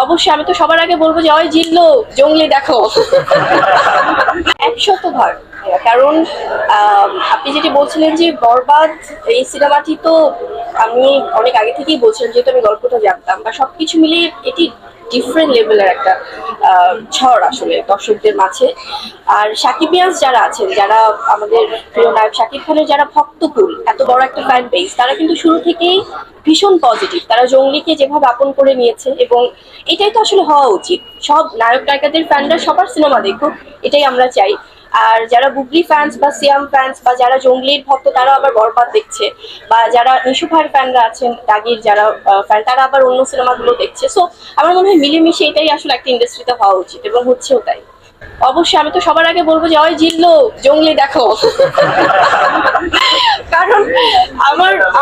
অবশ্যই আমি তো সবার আগে বলবো যে ওই জিল্লো জঙ্গলি দেখো 100 বার। কারণ আপনি যেটি বলছিলেন যে বরবাদ এই সিনেমাটি তো আমি অনেক আগে থেকেই বলছিলাম, যেহেতু আমি গল্পটা জানতাম বা সবকিছু মিলিয়ে এটি ডিফারেন্ট লেভেলের একটা ঝড় আসলে দর্শকদের মাঝে। আর সাকিবিয়ান্স যারা আছেন, যারা আমাদের প্রিয় নায়ক শাকিব খানের যারা ভক্তকুল, এত বড় একটা ফ্যান বেস, তারা কিন্তু শুরু থেকেই ভীষণ পজিটিভ। তারা জঙ্গলিকে যেভাবে আপন করে নিয়েছে, এবং এটাই তো আসলে হওয়া উচিত। সব নায়ক নায়িকাদের ফ্যানরা সবার সিনেমা দেখুক, এটাই আমরা চাই। আর যারা বুবলি ফ্যান্স বা সিয়াম ফ্যান্স বা যারা জঙ্গলির ভক্ত, তারা আবার বরবাদ দেখছে, বা যারা নিশু ভাইয়ের ফ্যানরা আছেন, দাগির যারা ফ্যান, তারা আবার অন্য সিনেমাগুলো দেখছে। সো আমার মনে হয় মিলেমিশে এটাই আসলে একটা ইন্ডাস্ট্রিতে হওয়া উচিত, এবং হচ্ছেও তাই। অবশ্যই আমি তো সবার আগে বলবো যে ওই জিল্লো জঙ্গলি দেখো কারণ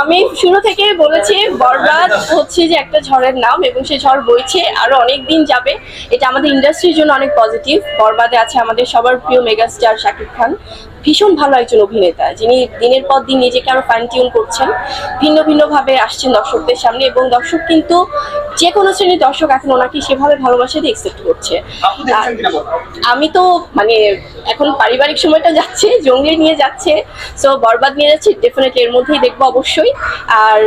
আমি শুরু থেকে বলেছি বরবাদ হচ্ছে যে একটা ঝড়ের নাম, এবং সেই ঝড় বইছে আরো অনেক দিন যাবে। এটা আমাদের ইন্ডাস্ট্রির জন্য অনেক পজিটিভ। বরবাদে আছে আমাদের সবার প্রিয় মেগাস্টার শাকিব খান, ভীষণ ভালো একজন অভিনেতা, যিনি দিনের পর দিন নিজেকে আরো ফাইন টিউন করছেন, ভিন্ন ভিন্ন ভাবে আসছেন দর্শকদের সামনে, এবং দর্শক কিন্তু যে কোনো শ্রেণীর দর্শক এখন ওনাকে সেভাবে ভালোবাসা দিয়ে একসেপ্ট করছে। আমি তো মানে এখন পারিবারিক সময়টা যাচ্ছে, জঙ্গলি নিয়ে যাচ্ছে, সো বরবাদ নিয়ে যাচ্ছে, ডেফিনেটলি এর মধ্যেই দেখবো অবশ্যই। আর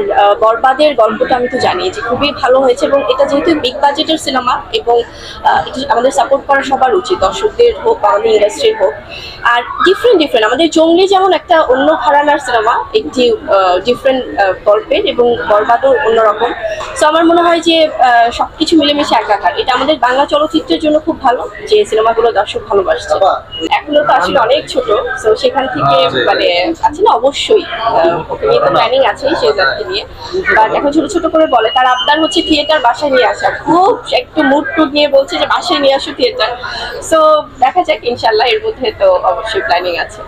বরবাদের গল্পটা আমি তো জানি যে খুবই ভালো হয়েছে, এবং এটা যেহেতু বিগ বাজেটের সিনেমা, এবং এটা আমাদের সাপোর্ট করা সবার উচিত, দর্শকদের হোক, আমাদের ইন্ডাস্ট্রির হোক। আর ডিফারেন্ট আমাদের জঙ্গলি যেমন একটা অন্য ঘরানার সিনেমা, একটি ডিফারেন্ট গল্পের, এবং বরবাদও অন্যরকম। সো আমার মনে হয় যে সবকিছু মিলেমিশে একাকার, এটা আমাদের বাংলা চলচ্চিত্রের জন্য খুব ভালো যে সিনেমাগুলো দর্শক ভালোবাসছে। এখনো তো আসলে অনেক ছোট, তো সেখান থেকে মানে আছে না, অবশ্যই ওকে নিয়ে তো প্ল্যানিং আছে শেহজাদকে নিয়ে, বাট এখন ছোট ছোট করে বলে তার আবদার হচ্ছে থিয়েটার বাসায় নিয়ে আসা, খুব একটু মুড টুড নিয়ে বলছে যে বাসায় নিয়ে আসো থিয়েটার। সো দেখা যাক, ইনশাল্লাহ এর মধ্যে তো অবশ্যই প্ল্যানিং আছে।